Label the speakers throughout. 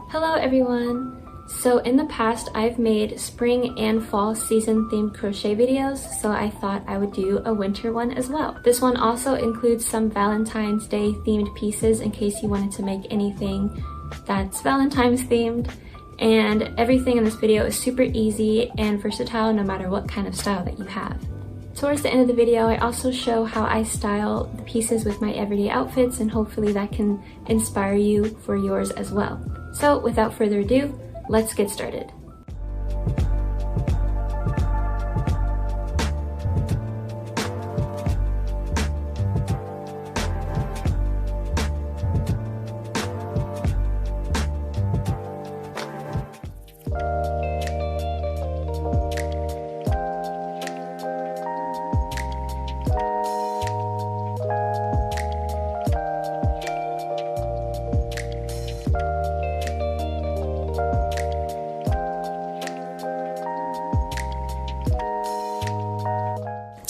Speaker 1: Hello everyone! So in the past I've made spring and fall season themed crochet videos, so I thought I would do a winter one as well. This one also includes some Valentine's Day themed pieces in case you wanted to make anything that's Valentine's themed. And everything in this video is super easy and versatile no matter what kind of style that you have. Towards the end of the video, I also show how I style the pieces with my everyday outfits, and hopefully that can inspire you for yours as well. So without further ado, let's get started.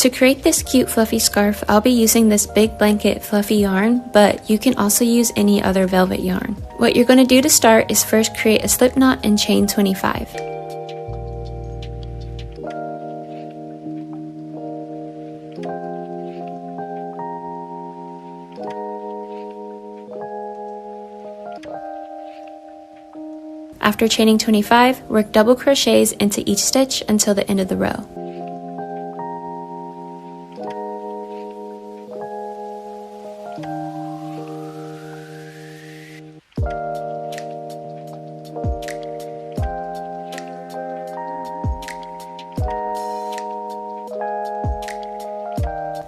Speaker 1: To create this cute fluffy scarf, I'll be using this big blanket fluffy yarn, but you can also use any other velvet yarn. What you're going to do to start is first create a slip knot and chain 25. After chaining 25, work double crochets into each stitch until the end of the row.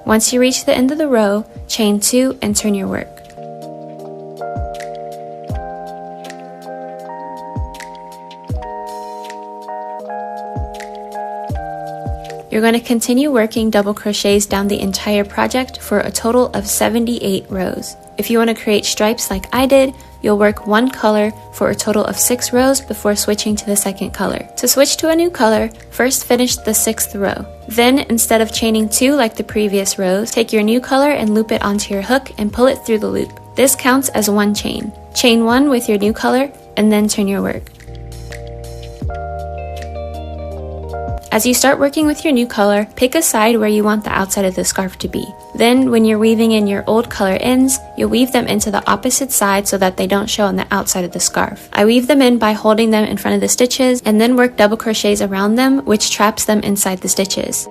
Speaker 1: Once you reach the end of the row, chain 2 and turn your work. You're going to continue working double crochets down the entire project for a total of 78 rows. If you want to create stripes like I did, you'll work one color for a total of 6 rows before switching to the second color. To switch to a new color, first finish the 6th row. Then, instead of chaining 2 like the previous rows, take your new color and loop it onto your hook and pull it through the loop. This counts as one chain. Chain 1 with your new color and then turn your work. As you start working with your new color, pick a side where you want the outside of the scarf to be. Then, when you're weaving in your old color ends, you'll weave them into the opposite side so that they don't show on the outside of the scarf. I weave them in by holding them in front of the stitches and then work double crochets around them, which traps them inside the stitches.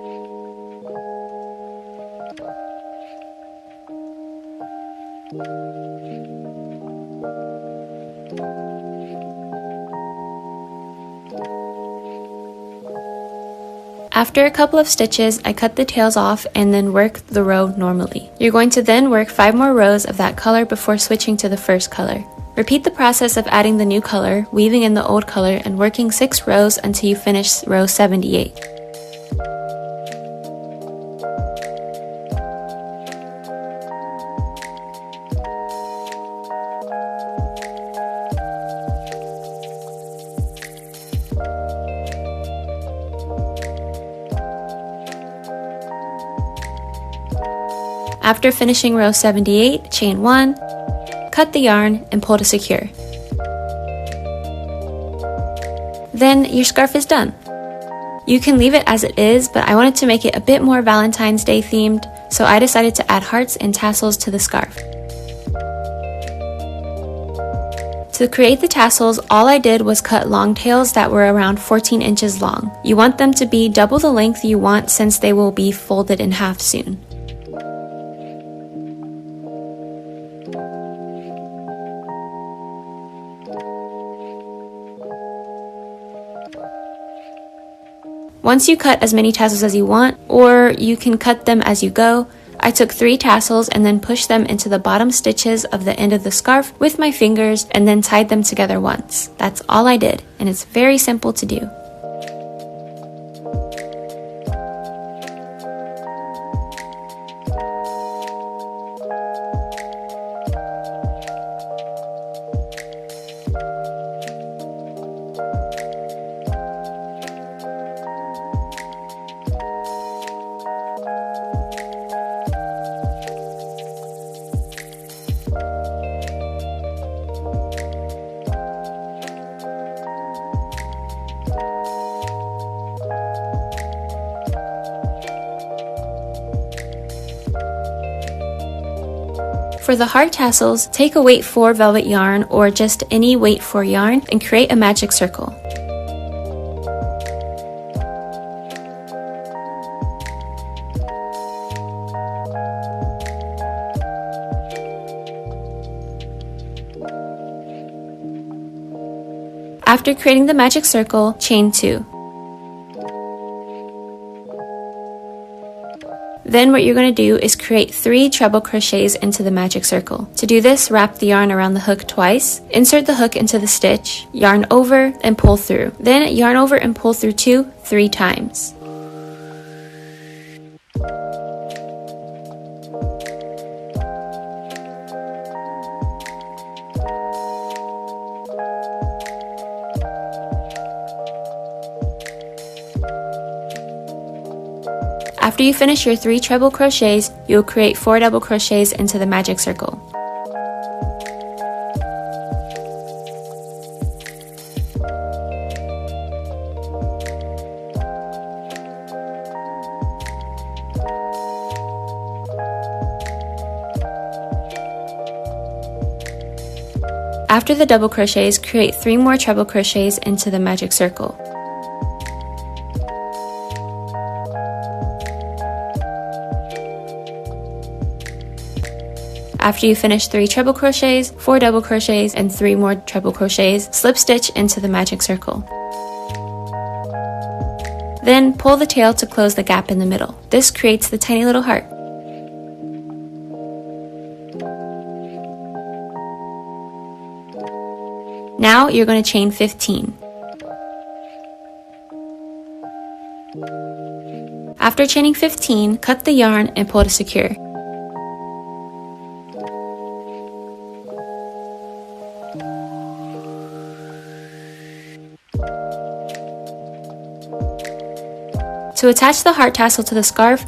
Speaker 1: After a couple of stitches, I cut the tails off and then work the row normally. You're going to then work 5 more rows of that color before switching to the first color. Repeat the process of adding the new color, weaving in the old color, and working 6 rows until you finish row 78. After finishing row 78, chain 1, cut the yarn, and pull to secure. Then your scarf is done. You can leave it as it is, but I wanted to make it a bit more Valentine's Day themed, so I decided to add hearts and tassels to the scarf. To create the tassels, all I did was cut long tails that were around 14 inches long. You want them to be double the length you want since they will be folded in half soon. Once you cut as many tassels as you want, or you can cut them as you go, I took 3 tassels and then pushed them into the bottom stitches of the end of the scarf with my fingers and then tied them together once. That's all I did, and it's very simple to do. For the heart tassels, take a weight 4 velvet yarn or just any weight 4 yarn and create a magic circle. After creating the magic circle, chain 2. Then what you're going to do is create 3 treble crochets into the magic circle. To do this, wrap the yarn around the hook twice, insert the hook into the stitch, yarn over, and pull through. Then yarn over and pull through 3 times. After you finish your 3 treble crochets, you'll create 4 double crochets into the magic circle. After the double crochets, create 3 more treble crochets into the magic circle. After you finish 3 treble crochets, 4 double crochets, and 3 more treble crochets, slip stitch into the magic circle. Then pull the tail to close the gap in the middle. This creates the tiny little heart. Now you're going to chain 15. After chaining 15, cut the yarn and pull to secure. To attach the heart tassel to the scarf,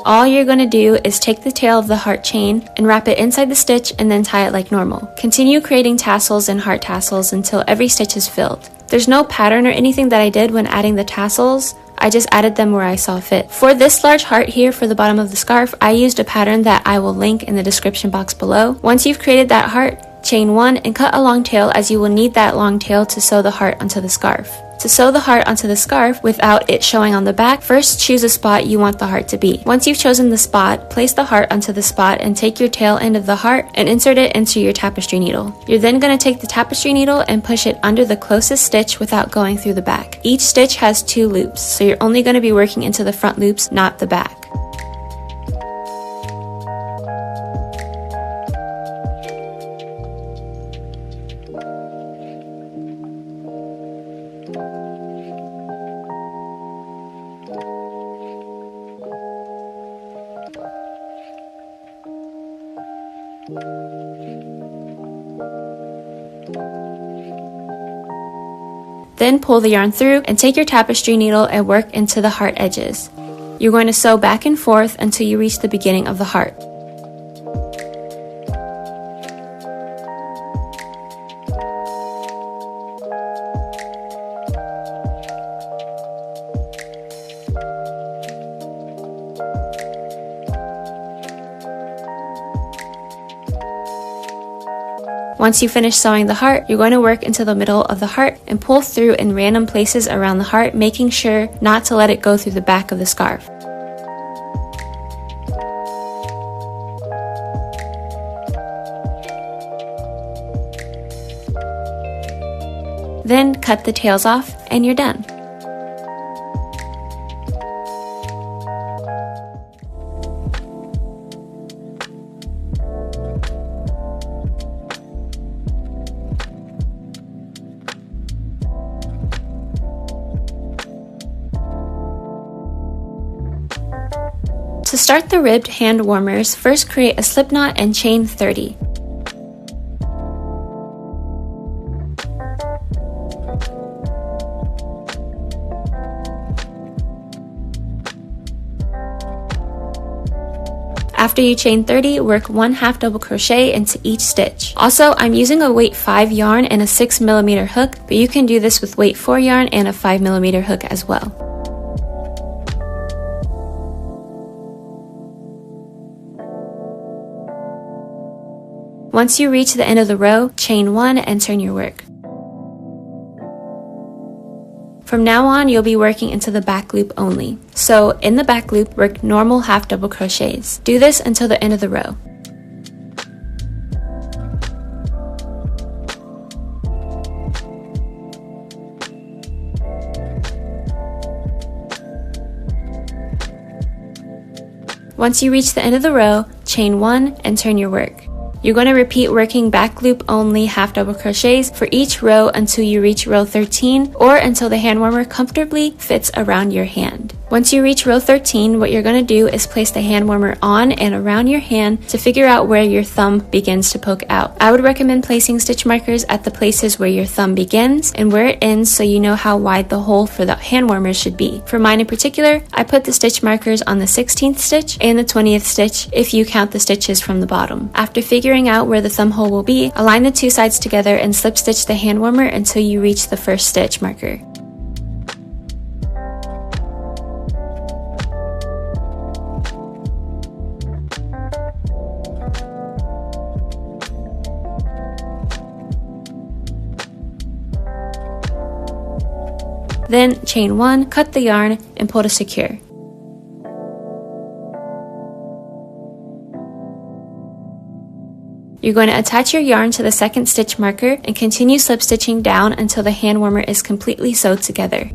Speaker 1: all you're going to do is take the tail of the heart chain and wrap it inside the stitch and then tie it like normal. Continue creating tassels and heart tassels until every stitch is filled. There's no pattern or anything that I did when adding the tassels. I just added them where I saw fit. For this large heart here for the bottom of the scarf, I used a pattern that I will link in the description box below. Once you've created that heart, chain 1 and cut a long tail, as you will need that long tail to sew the heart onto the scarf. To sew the heart onto the scarf without it showing on the back, first choose a spot you want the heart to be. Once you've chosen the spot, place the heart onto the spot and take your tail end of the heart and insert it into your tapestry needle. You're then going to take the tapestry needle and push it under the closest stitch without going through the back. Each stitch has 2 loops, so you're only going to be working into the front loops, not the back. Then pull the yarn through and take your tapestry needle and work into the heart edges. You're going to sew back and forth until you reach the beginning of the heart. Once you finish sewing the heart, you're going to work into the middle of the heart and pull through in random places around the heart, making sure not to let it go through the back of the scarf. Then cut the tails off and you're done. To start the ribbed hand warmers, first create a slip knot and chain 30. After you chain 30, work 1/2 double crochet into each stitch. Also, I'm using a weight 5 yarn and a 6mm hook, but you can do this with weight 4 yarn and a 5mm hook as well. Once you reach the end of the row, chain 1 and turn your work. From now on, you'll be working into the back loop only. So in the back loop, work normal half double crochets. Do this until the end of the row. Once you reach the end of the row, chain 1 and turn your work. You're going to repeat working back loop only half double crochets for each row until you reach row 13 or until the hand warmer comfortably fits around your hand. Once you reach row 13, what you're going to do is place the hand warmer on and around your hand to figure out where your thumb begins to poke out. I would recommend placing stitch markers at the places where your thumb begins and where it ends so you know how wide the hole for the hand warmer should be. For mine in particular, I put the stitch markers on the 16th stitch and the 20th stitch if you count the stitches from the bottom. After figuring out where the thumb hole will be, align the two sides together and slip stitch the hand warmer until you reach the first stitch marker. Then chain 1, cut the yarn, and pull to secure. You're going to attach your yarn to the second stitch marker and continue slip stitching down until the hand warmer is completely sewed together.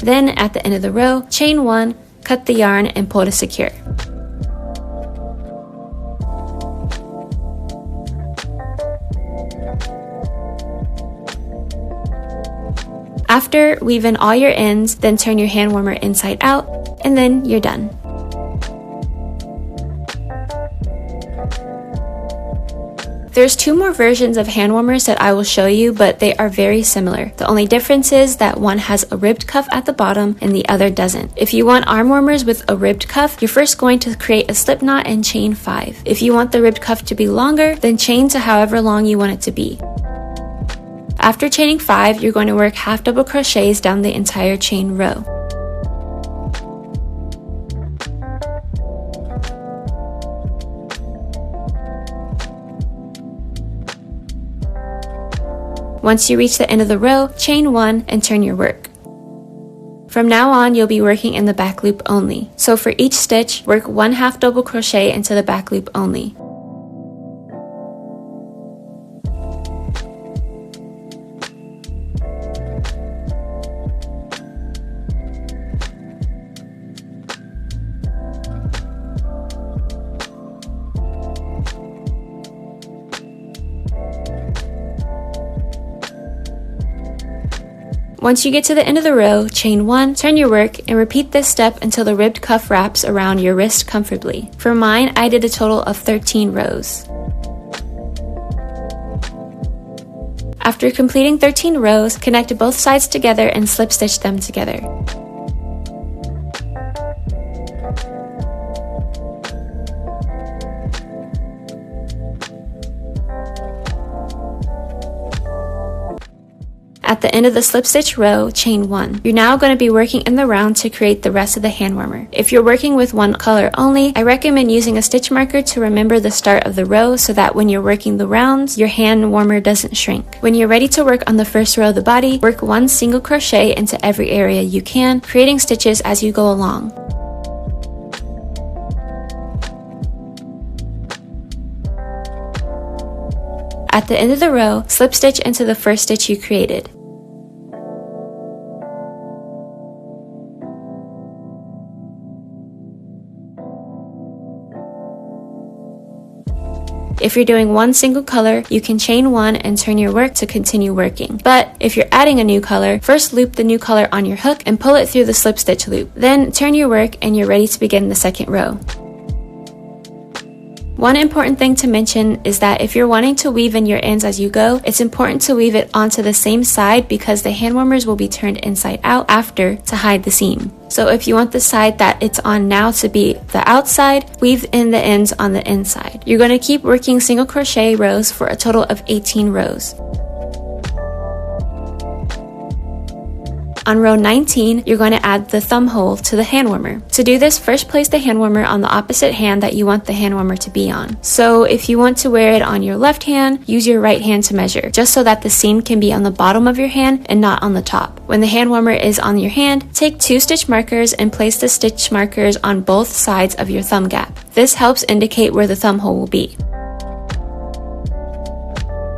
Speaker 1: Then, at the end of the row, chain 1, cut the yarn, and pull to secure. After, weave in all your ends, then turn your hand warmer inside out, and then you're done. There's 2 more versions of hand warmers that I will show you, but they are very similar. The only difference is that one has a ribbed cuff at the bottom and the other doesn't. If you want arm warmers with a ribbed cuff, you're first going to create a slip knot and chain 5. If you want the ribbed cuff to be longer, then chain to however long you want it to be. After chaining 5, you're going to work half double crochets down the entire chain row. Once you reach the end of the row, chain 1 and turn your work. From now on, you'll be working in the back loop only. So for each stitch, work 1 half double crochet into the back loop only. Once you get to the end of the row, chain 1, turn your work, and repeat this step until the ribbed cuff wraps around your wrist comfortably. For mine, I did a total of 13 rows. After completing 13 rows, connect both sides together and slip stitch them together. At the end of the slip stitch row, chain 1. You're now going to be working in the round to create the rest of the hand warmer. If you're working with one color only, I recommend using a stitch marker to remember the start of the row so that when you're working the rounds, your hand warmer doesn't shrink. When you're ready to work on the first row of the body, work 1 single crochet into every area you can, creating stitches as you go along. At the end of the row, slip stitch into the first stitch you created. If you're doing one single color, you can chain 1 and turn your work to continue working. But if you're adding a new color, first loop the new color on your hook and pull it through the slip stitch loop. Then turn your work and you're ready to begin the second row. One important thing to mention is that if you're wanting to weave in your ends as you go, it's important to weave it onto the same side because the hand warmers will be turned inside out after to hide the seam. So if you want the side that it's on now to be the outside, weave in the ends on the inside. You're going to keep working single crochet rows for a total of 18 rows. On row 19, you're going to add the thumb hole to the hand warmer. To do this, first place the hand warmer on the opposite hand that you want the hand warmer to be on. So if you want to wear it on your left hand, use your right hand to measure, just so that the seam can be on the bottom of your hand and not on the top. When the hand warmer is on your hand, take 2 stitch markers and place the stitch markers on both sides of your thumb gap. This helps indicate where the thumb hole will be.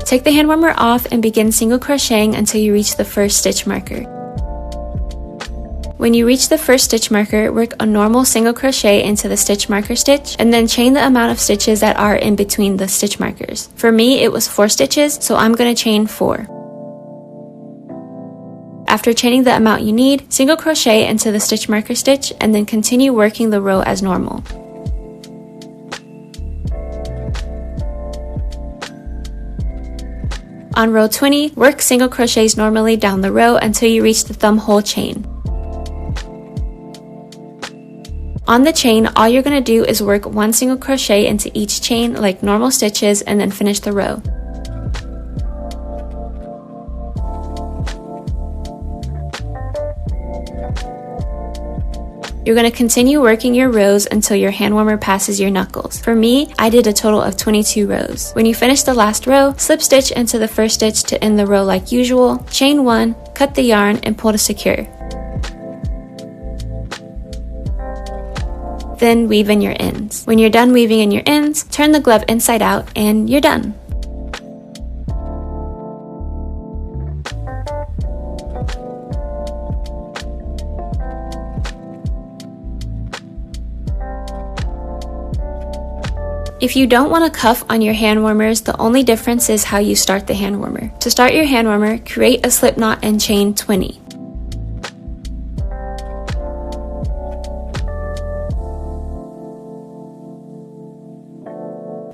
Speaker 1: Take the hand warmer off and begin single crocheting until you reach the first stitch marker. When you reach the first stitch marker, work a normal single crochet into the stitch marker stitch and then chain the amount of stitches that are in between the stitch markers. For me, it was 4 stitches, so I'm going to chain 4. After chaining the amount you need, single crochet into the stitch marker stitch and then continue working the row as normal. On row 20, work single crochets normally down the row until you reach the thumb hole chain. On the chain, all you're going to do is work 1 single crochet into each chain like normal stitches and then finish the row. You're going to continue working your rows until your hand warmer passes your knuckles. For me, I did a total of 22 rows. When you finish the last row, slip stitch into the first stitch to end the row like usual, chain 1, cut the yarn, and pull to secure. Then weave in your ends. When you're done weaving in your ends, turn the glove inside out and you're done. If you don't want a cuff on your hand warmers, the only difference is how you start the hand warmer. To start your hand warmer, create a slip knot and chain 20.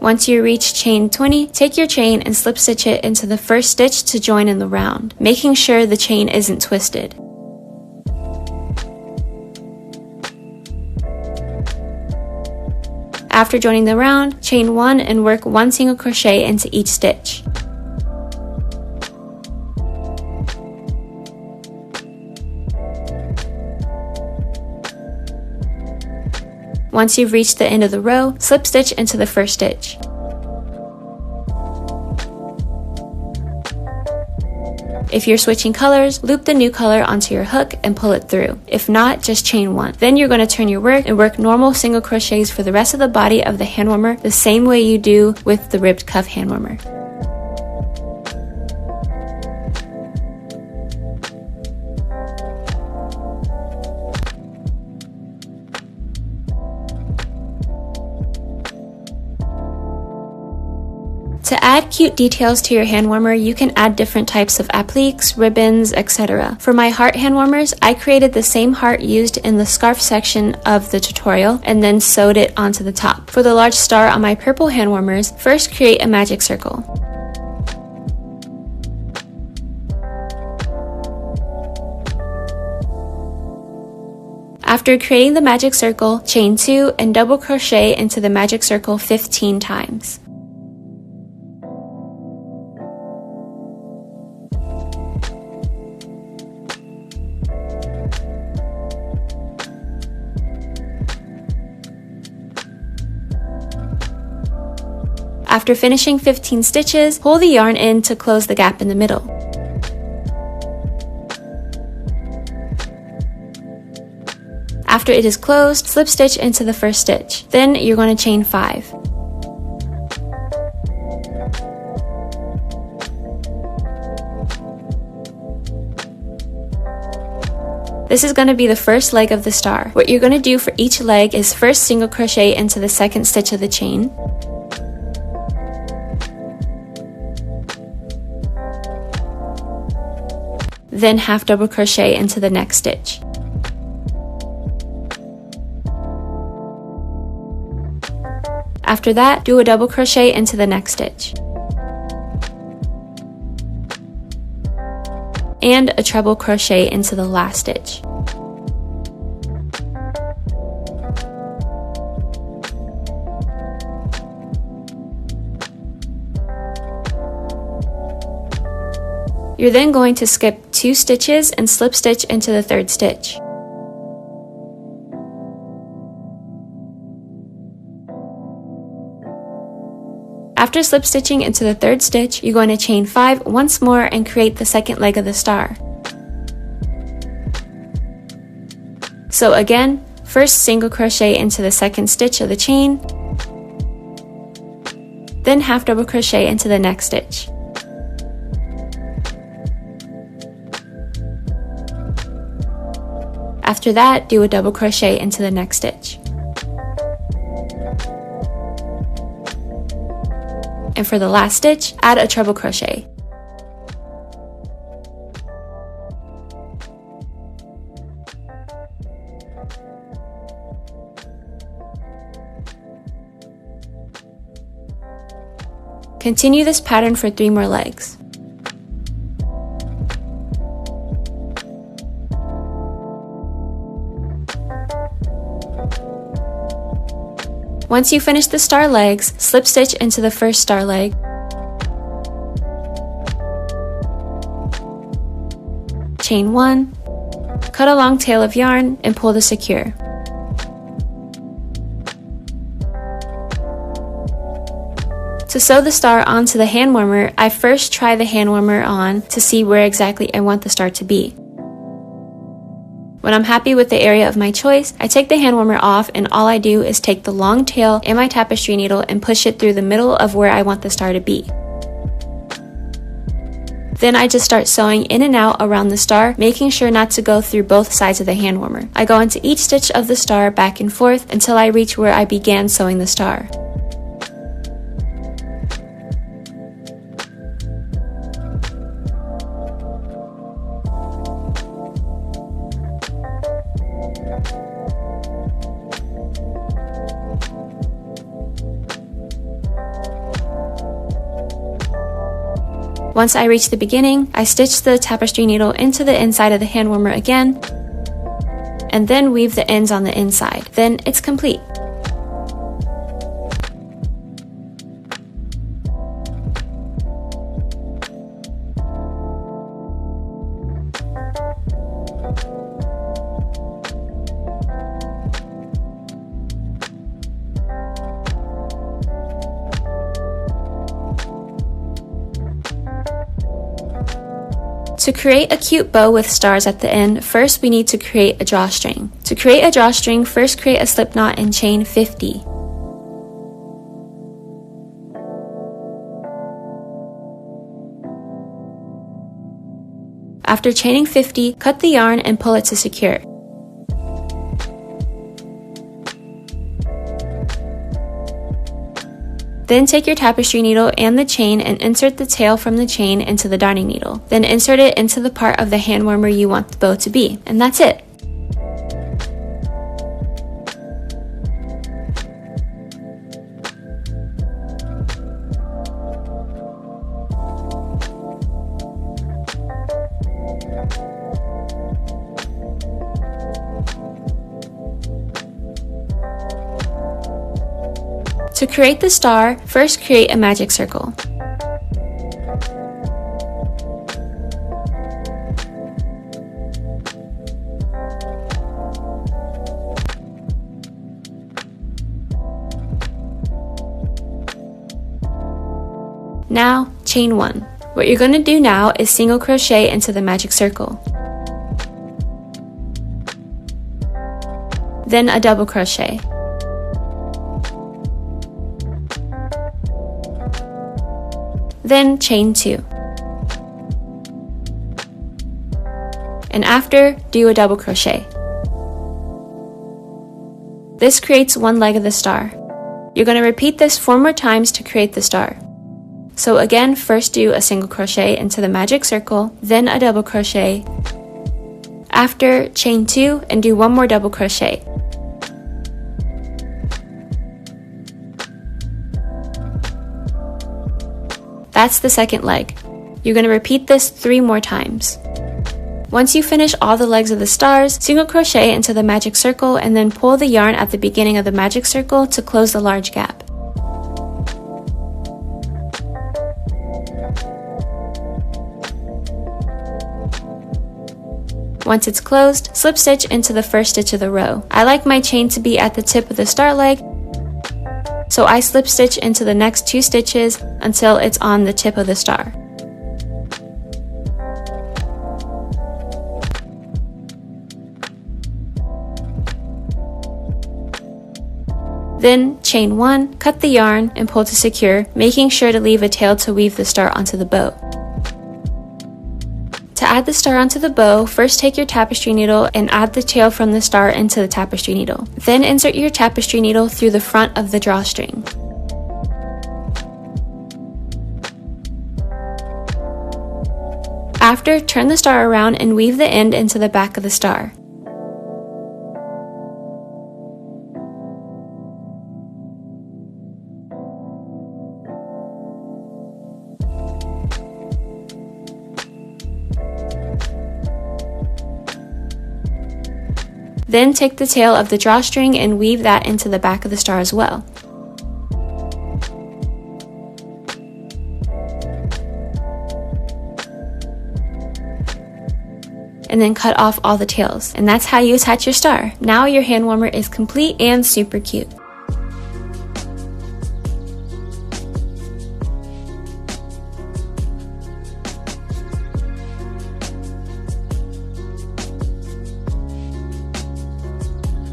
Speaker 1: Once you reach chain 20, take your chain and slip stitch it into the first stitch to join in the round, making sure the chain isn't twisted. After joining the round, chain 1 and work 1 single crochet into each stitch. Once you've reached the end of the row, slip stitch into the first stitch. If you're switching colors, loop the new color onto your hook and pull it through. If not, just chain 1. Then you're going to turn your work and work normal single crochets for the rest of the body of the hand warmer the same way you do with the ribbed cuff hand warmer. To add cute details to your hand warmer, you can add different types of appliques, ribbons, etc. For my heart hand warmers, I created the same heart used in the scarf section of the tutorial and then sewed it onto the top. For the large star on my purple hand warmers, first create a magic circle. After creating the magic circle, chain 2 and double crochet into the magic circle 15 times. After finishing 15 stitches, pull the yarn in to close the gap in the middle. After it is closed, slip stitch into the first stitch. Then you're going to chain 5. This is going to be the first leg of the star. What you're going to do for each leg is first single crochet into the second stitch of the chain. Then half double crochet into the next stitch. After that, do a double crochet into the next stitch. And a treble crochet into the last stitch. You're then going to skip 2 stitches and slip stitch into the 3rd stitch. After slip stitching into the 3rd stitch, you're going to chain 5 once more and create the second leg of the star. So again, first single crochet into the 2nd stitch of the chain, then half double crochet into the next stitch. After that, do a double crochet into the next stitch. And for the last stitch, add a treble crochet. Continue this pattern for 3 more legs. Once you finish the star legs, slip stitch into the first star leg, chain 1, cut a long tail of yarn and pull to secure. To sew the star onto the hand warmer, I first try the hand warmer on to see where exactly I want the star to be. When I'm happy with the area of my choice, I take the hand warmer off and all I do is take the long tail and my tapestry needle and push it through the middle of where I want the star to be. Then I just start sewing in and out around the star, making sure not to go through both sides of the hand warmer. I go into each stitch of the star back and forth until I reach where I began sewing the star. Once I reach the beginning, I stitch the tapestry needle into the inside of the hand warmer again, and then weave the ends on the inside. Then it's complete. To create a cute bow with stars at the end, first we need to create a drawstring. To create a drawstring, first create a slip knot and chain 50. After chaining 50, cut the yarn and pull it to secure. Then take your tapestry needle and the chain and insert the tail from the chain into the darning needle. Then insert it into the part of the hand warmer you want the bow to be. And that's it! To create the star, first create a magic circle. Now, chain 1. What you're going to do now is single crochet into the magic circle. Then a double crochet. Then chain 2. And after, do a double crochet. This creates one leg of the star. You're going to repeat this 4 more times to create the star. So again, first do a single crochet into the magic circle, then a double crochet. After, chain 2 and do 1 more double crochet. That's the second leg. You're going to repeat this 3 more times. Once you finish all the legs of the stars, single crochet into the magic circle and then pull the yarn at the beginning of the magic circle to close the large gap. Once it's closed, slip stitch into the first stitch of the row. I like my chain to be at the tip of the star leg, so I slip stitch into the next 2 stitches until it's on the tip of the star. Then chain 1, cut the yarn, and pull to secure, making sure to leave a tail to weave the star onto the bow. To add the star onto the bow, first take your tapestry needle and add the tail from the star into the tapestry needle. Then insert your tapestry needle through the front of the drawstring. After, turn the star around and weave the end into the back of the star. Then take the tail of the drawstring and weave that into the back of the star as well. And then cut off all the tails. And that's how you attach your star. Now your hand warmer is complete and super cute.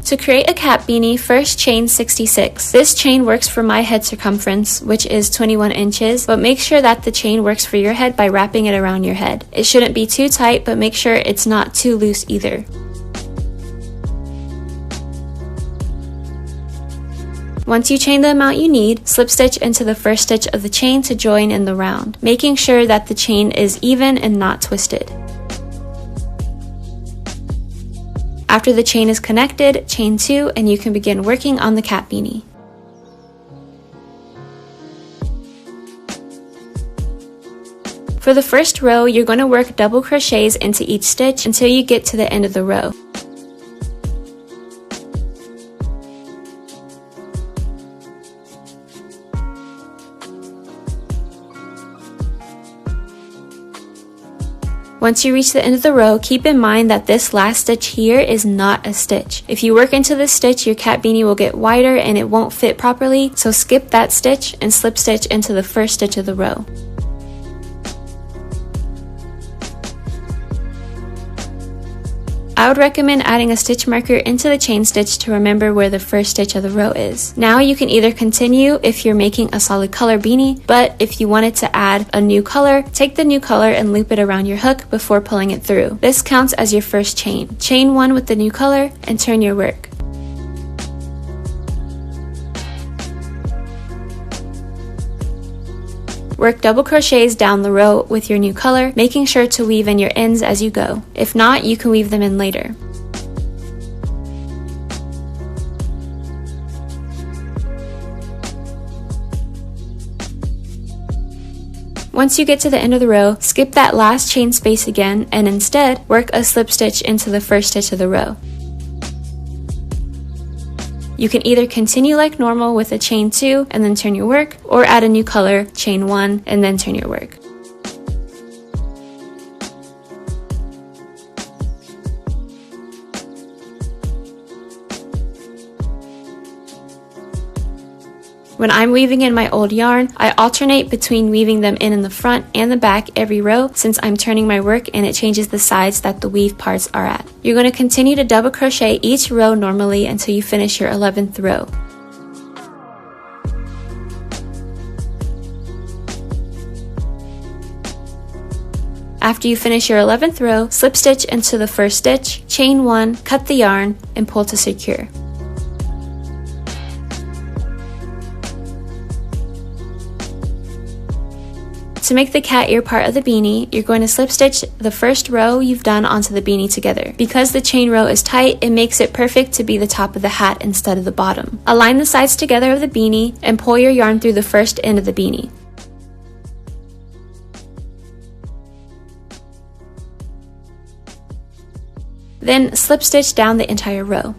Speaker 1: To create a cat beanie, first chain 66. This chain works for my head circumference, which is 21 inches, but make sure that the chain works for your head by wrapping it around your head. It shouldn't be too tight, but make sure it's not too loose either. Once you chain the amount you need, slip stitch into the first stitch of the chain to join in the round, making sure that the chain is even and not twisted. After the chain is connected, chain 2 and you can begin working on the cat beanie. For the first row, you're going to work double crochets into each stitch until you get to the end of the row. Once you reach the end of the row, keep in mind that this last stitch here is not a stitch. If you work into this stitch, your cat beanie will get wider and it won't fit properly, so skip that stitch and slip stitch into the first stitch of the row. I would recommend adding a stitch marker into the chain stitch to remember where the first stitch of the row is. Now you can either continue if you're making a solid color beanie, but if you wanted to add a new color, take the new color and loop it around your hook before pulling it through. This counts as your first chain. Chain 1 with the new color and turn your work. Work double crochets down the row with your new color, making sure to weave in your ends as you go. If not, you can weave them in later. Once you get to the end of the row, skip that last chain space again and instead work a slip stitch into the first stitch of the row. You can either continue like normal with a chain 2 and then turn your work, or add a new color, chain 1, and then turn your work. When I'm weaving in my old yarn, I alternate between weaving them in the front and the back every row since I'm turning my work and it changes the sides that the weave parts are at. You're going to continue to double crochet each row normally until you finish your 11th row. After you finish your 11th row, slip stitch into the first stitch, chain 1, cut the yarn, and pull to secure. To make the cat ear part of the beanie, you're going to slip stitch the first row you've done onto the beanie together. Because the chain row is tight, it makes it perfect to be the top of the hat instead of the bottom. Align the sides together of the beanie and pull your yarn through the first end of the beanie. Then slip stitch down the entire row.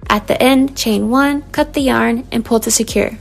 Speaker 1: At the end, chain 1, cut the yarn, and pull to secure.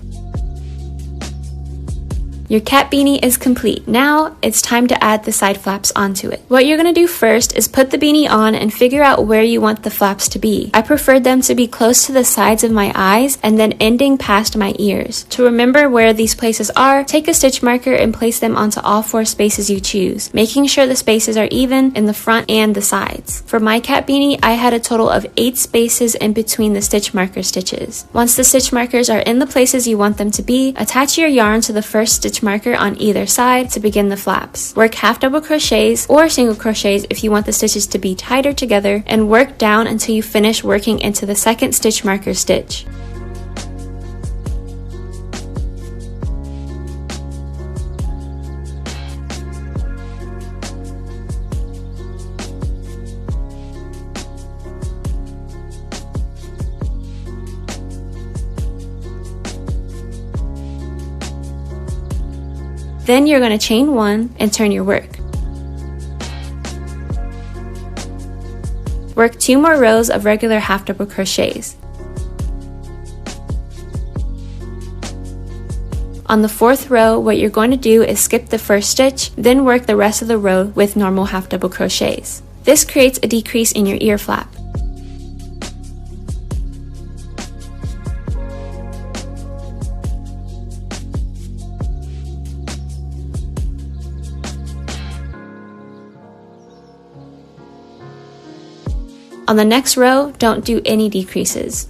Speaker 1: Your cat beanie is complete. Now it's time to add the side flaps onto it. What you're going to do first is put the beanie on and figure out where you want the flaps to be. I preferred them to be close to the sides of my eyes and then ending past my ears. To remember where these places are, take a stitch marker and place them onto all 4 spaces you choose, making sure the spaces are even in the front and the sides. For my cat beanie, I had a total of 8 spaces in between the stitch marker stitches. Once the stitch markers are in the places you want them to be, attach your yarn to the first stitch marker on either side to begin the flaps. Work half double crochets or single crochets if you want the stitches to be tighter together, and work down until you finish working into the second stitch marker stitch. Then you're going to chain 1 and turn your work. Work 2 more rows of regular half double crochets. On the 4th row, what you're going to do is skip the first stitch, then work the rest of the row with normal half double crochets. This creates a decrease in your ear flap. On the next row, don't do any decreases.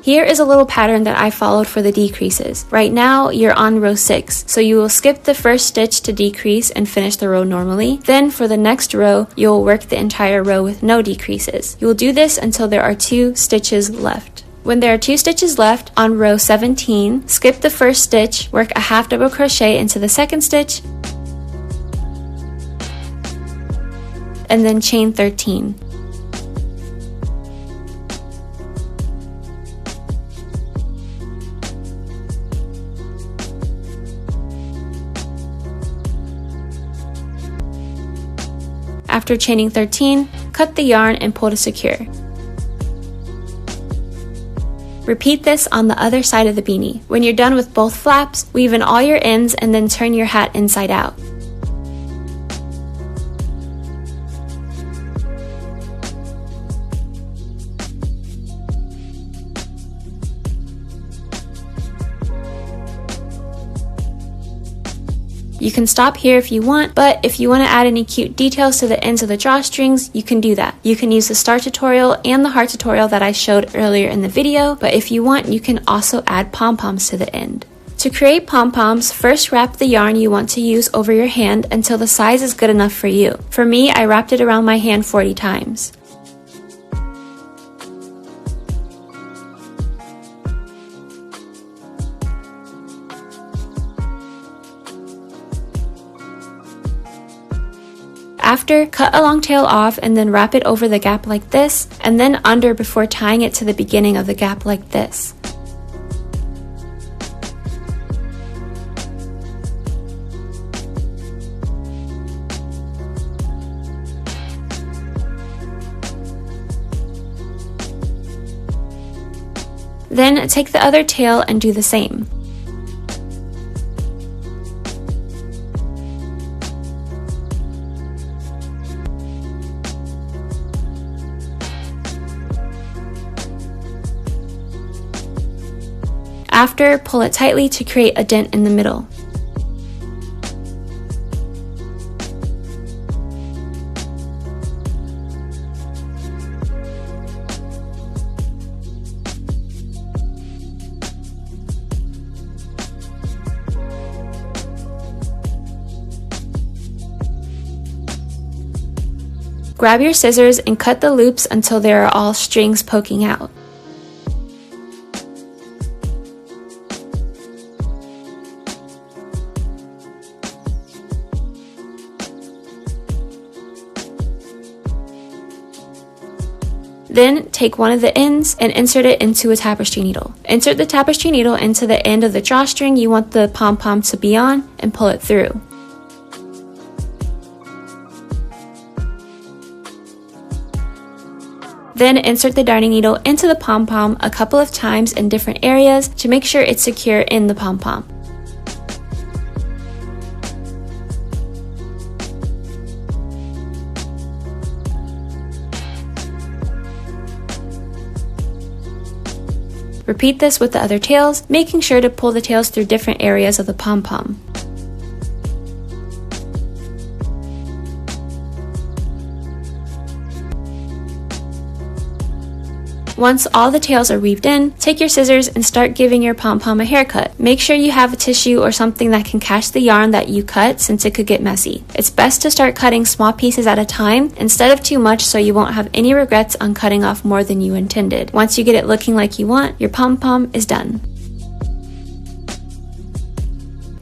Speaker 1: Here is a little pattern that I followed for the decreases. Right now, you're on row 6, so you will skip the first stitch to decrease and finish the row normally. Then for the next row, you'll work the entire row with no decreases. You will do this until there are 2 stitches left. When there are 2 stitches left, on row 17, skip the first stitch, work a half double crochet into the second stitch, and then chain 13. After chaining 13, cut the yarn and pull to secure. Repeat this on the other side of the beanie. When you're done with both flaps, weave in all your ends and then turn your hat inside out. You can stop here if you want, but if you want to add any cute details to the ends of the drawstrings, you can do that. You can use the star tutorial and the heart tutorial that I showed earlier in the video, but if you want, you can also add pom-poms to the end. To create pom-poms, first wrap the yarn you want to use over your hand until the size is good enough for you. For me, I wrapped it around my hand 40 times. After, cut a long tail off and then wrap it over the gap like this, and then under before tying it to the beginning of the gap like this. Then take the other tail and do the same. After, pull it tightly to create a dent in the middle. Grab your scissors and cut the loops until there are all strings poking out. Then take one of the ends and insert it into a tapestry needle. Insert the tapestry needle into the end of the drawstring you want the pom-pom to be on and pull it through. Then insert the darning needle into the pom-pom a couple of times in different areas to make sure it's secure in the pom-pom. Repeat this with the other tails, making sure to pull the tails through different areas of the pom-pom. Once all the tails are weaved in, take your scissors and start giving your pom-pom a haircut. Make sure you have a tissue or something that can catch the yarn that you cut since it could get messy. It's best to start cutting small pieces at a time instead of too much so you won't have any regrets on cutting off more than you intended. Once you get it looking like you want, your pom-pom is done.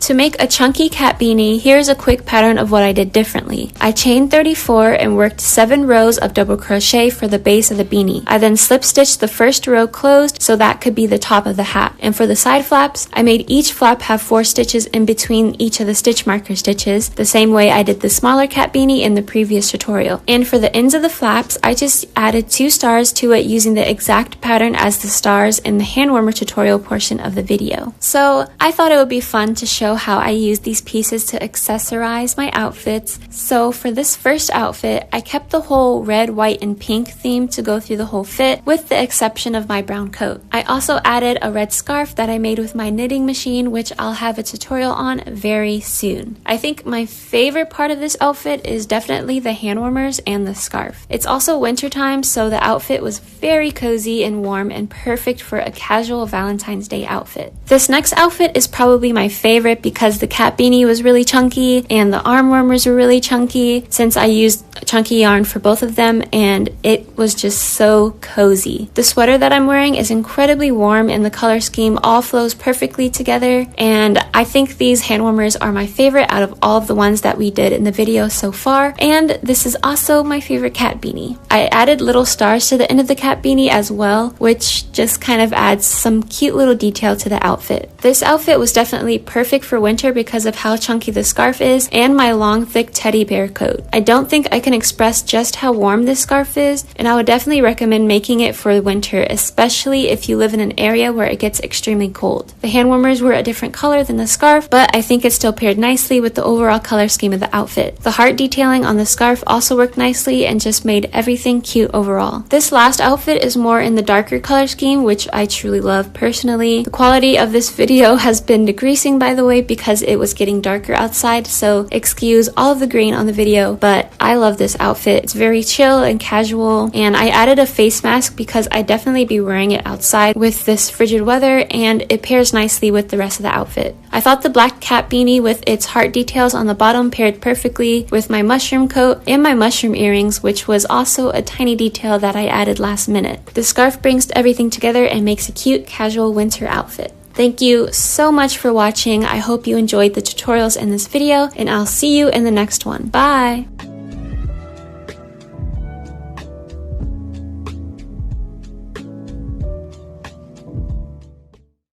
Speaker 1: To make a chunky cat beanie, here's a quick pattern of what I did differently. I chained 34 and worked 7 rows of double crochet for the base of the beanie. I then slip stitched the first row closed so that could be the top of the hat. And for the side flaps, I made each flap have 4 stitches in between each of the stitch marker stitches, the same way I did the smaller cat beanie in the previous tutorial. And for the ends of the flaps, I just added 2 stars to it using the exact pattern as the stars in the hand warmer tutorial portion of the video. So I thought it would be fun to show how I use these pieces to accessorize my outfits. So for this first outfit, I kept the whole red, white, and pink theme to go through the whole fit with the exception of my brown coat. I also added a red scarf that I made with my knitting machine, which I'll have a tutorial on very soon. I think my favorite part of this outfit is definitely the hand warmers and the scarf. It's also winter time, so the outfit was very cozy and warm and perfect for a casual Valentine's Day outfit. This next outfit is probably my favorite because the cat beanie was really chunky and the arm warmers were really chunky since I used chunky yarn for both of them, and it was just so cozy. The sweater that I'm wearing is incredibly warm and the color scheme all flows perfectly together, and I think these hand warmers are my favorite out of all of the ones that we did in the video so far, and this is also my favorite cat beanie. I added little stars to the end of the cat beanie as well, which just kind of adds some cute little detail to the outfit. This outfit was definitely perfect for winter because of how chunky the scarf is and my long thick teddy bear coat. I don't think I can express just how warm this scarf is, and I would definitely recommend making it for winter, especially if you live in an area where it gets extremely cold. The hand warmers were a different color than the scarf, but I think it still paired nicely with the overall color scheme of the outfit. The heart detailing on the scarf also worked nicely and just made everything cute overall. This last outfit is more in the darker color scheme, which I truly love personally. The quality of this video has been decreasing, by the way, because it was getting darker outside, so excuse all of the green on the video, but I love this outfit. It's very chill and casual, and I added a face mask because I'd definitely be wearing it outside with this frigid weather, and it pairs nicely with the rest of the outfit. I thought the black cat beanie with its heart details on the bottom paired perfectly with my mushroom coat and my mushroom earrings, which was also a tiny detail that I added last minute. The scarf brings everything together and makes a cute casual winter outfit. Thank you so much for watching. I hope you enjoyed the tutorials in this video, and I'll see you in the next one. Bye!